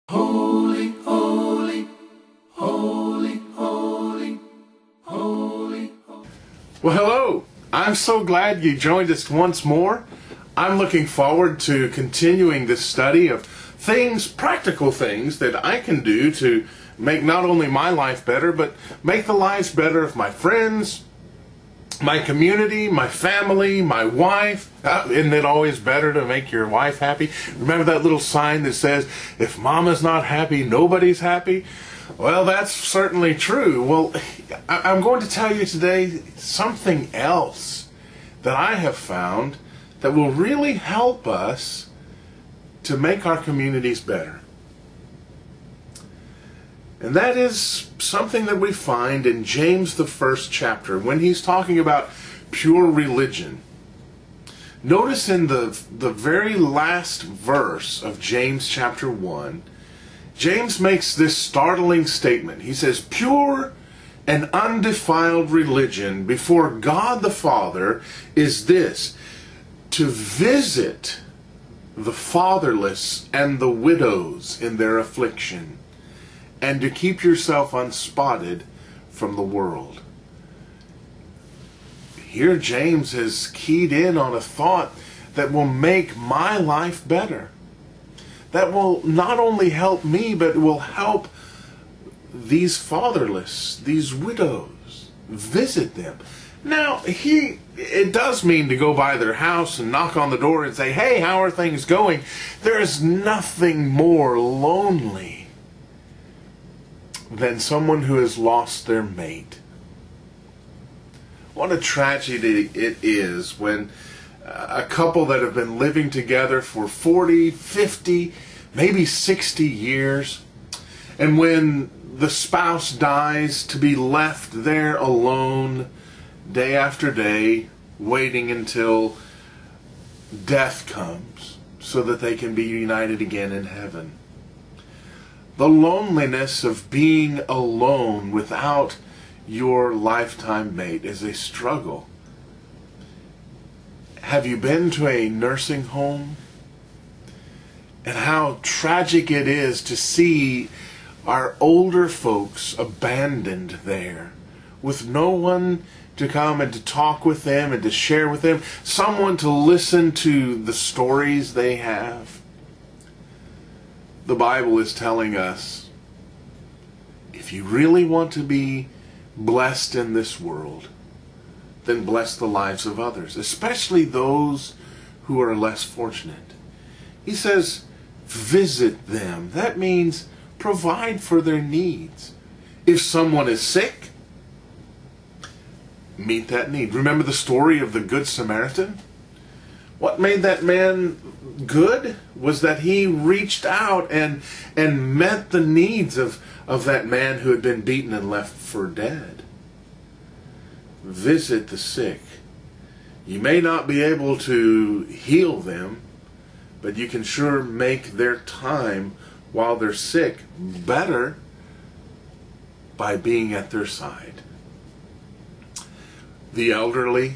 Holy, holy, holy, holy, holy. Well, hello. I'm so glad you joined us once more. I'm looking forward to continuing this study of things, practical things that I can do to make not only my life better, but make the lives better of my friends, my community, my family, my wife. Isn't it always better to make your wife happy? Remember that little sign that says, if mama's not happy, nobody's happy? Well, that's certainly true. Well, I'm going to tell you today something else that I have found that will really help us to make our communities better. And that is something that we find in James, the first chapter, when he's talking about pure religion. Notice in the very last verse of James chapter 1, James makes this startling statement. He says, pure and undefiled religion before God the Father is this, to visit the fatherless and the widows in their affliction, and to keep yourself unspotted from the world. Here James has keyed in on a thought that will make my life better. That will not only help me, but will help these fatherless, these widows. Visit them. Now, it does mean to go by their house and knock on the door and say, hey, how are things going? There is nothing more lonely than someone who has lost their mate. What a tragedy it is when a couple that have been living together for 40, 50, maybe 60 years, and when the spouse dies, to be left there alone day after day, waiting until death comes so that they can be united again in heaven. The loneliness of being alone without your lifetime mate is a struggle. Have you been to a nursing home? And how tragic it is to see our older folks abandoned there with no one to come and to talk with them and to share with them, someone to listen to the stories they have. The Bible is telling us, if you really want to be blessed in this world, then bless the lives of others, especially those who are less fortunate. He says, visit them. That means provide for their needs. If someone is sick, meet that need. Remember the story of the Good Samaritan? What made that man good was that he reached out and met the needs of that man who had been beaten and left for dead. Visit the sick. You may not be able to heal them, but you can sure make their time while they're sick better by being at their side. The elderly.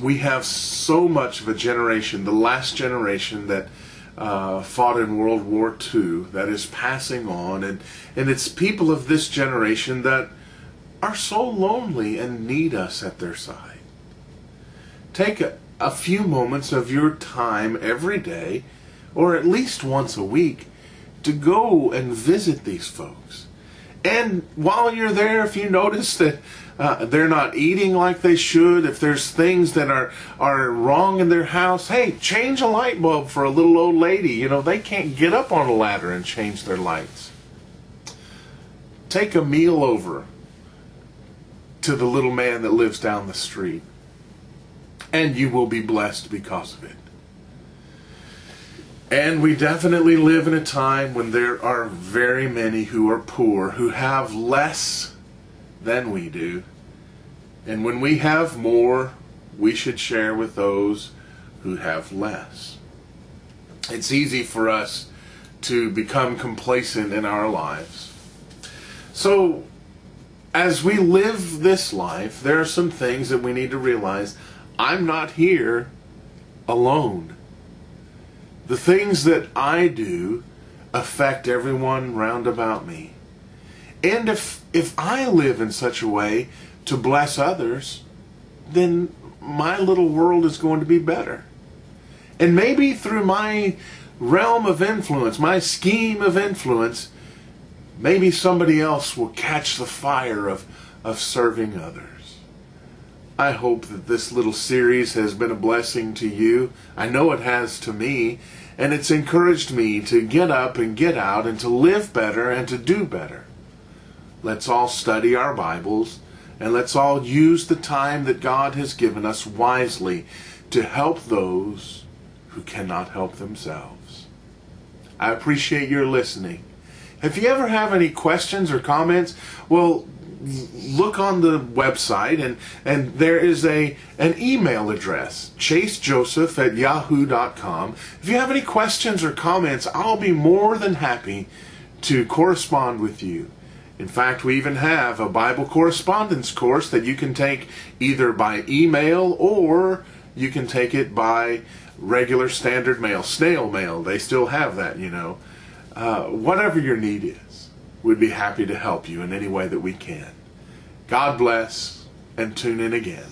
We have so much of a generation, the last generation that fought in World War II, that is passing on, and it's people of this generation that are so lonely and need us at their side. Take a few moments of your time every day, or at least once a week, to go and visit these folks. And while you're there, if you notice that they're not eating like they should, if there's things that are wrong in their house, hey, change a light bulb for a little old lady. You know, they can't get up on a ladder and change their lights. Take a meal over to the little man that lives down the street, and you will be blessed because of it. And we definitely live in a time when there are very many who are poor, who have less than we do. And when we have more, we should share with those who have less. It's easy for us to become complacent in our lives. So, as we live this life, there are some things that we need to realize. I'm not here alone. The things that I do affect everyone round about me. And if I live in such a way to bless others, then my little world is going to be better. And maybe through my realm of influence, my scheme of influence, maybe somebody else will catch the fire of serving others. I hope that this little series has been a blessing to you. I know it has to me, and it's encouraged me to get up and get out and to live better and to do better. Let's all study our Bibles, and let's all use the time that God has given us wisely to help those who cannot help themselves. I appreciate your listening. If you ever have any questions or comments, well, look on the website, and there is an email address, chasejoseph@yahoo.com. If you have any questions or comments, I'll be more than happy to correspond with you. In fact, we even have a Bible correspondence course that you can take either by email or you can take it by regular standard mail, snail mail. They still have that, you know. Whatever your need is, we'd be happy to help you in any way that we can. God bless, and tune in again.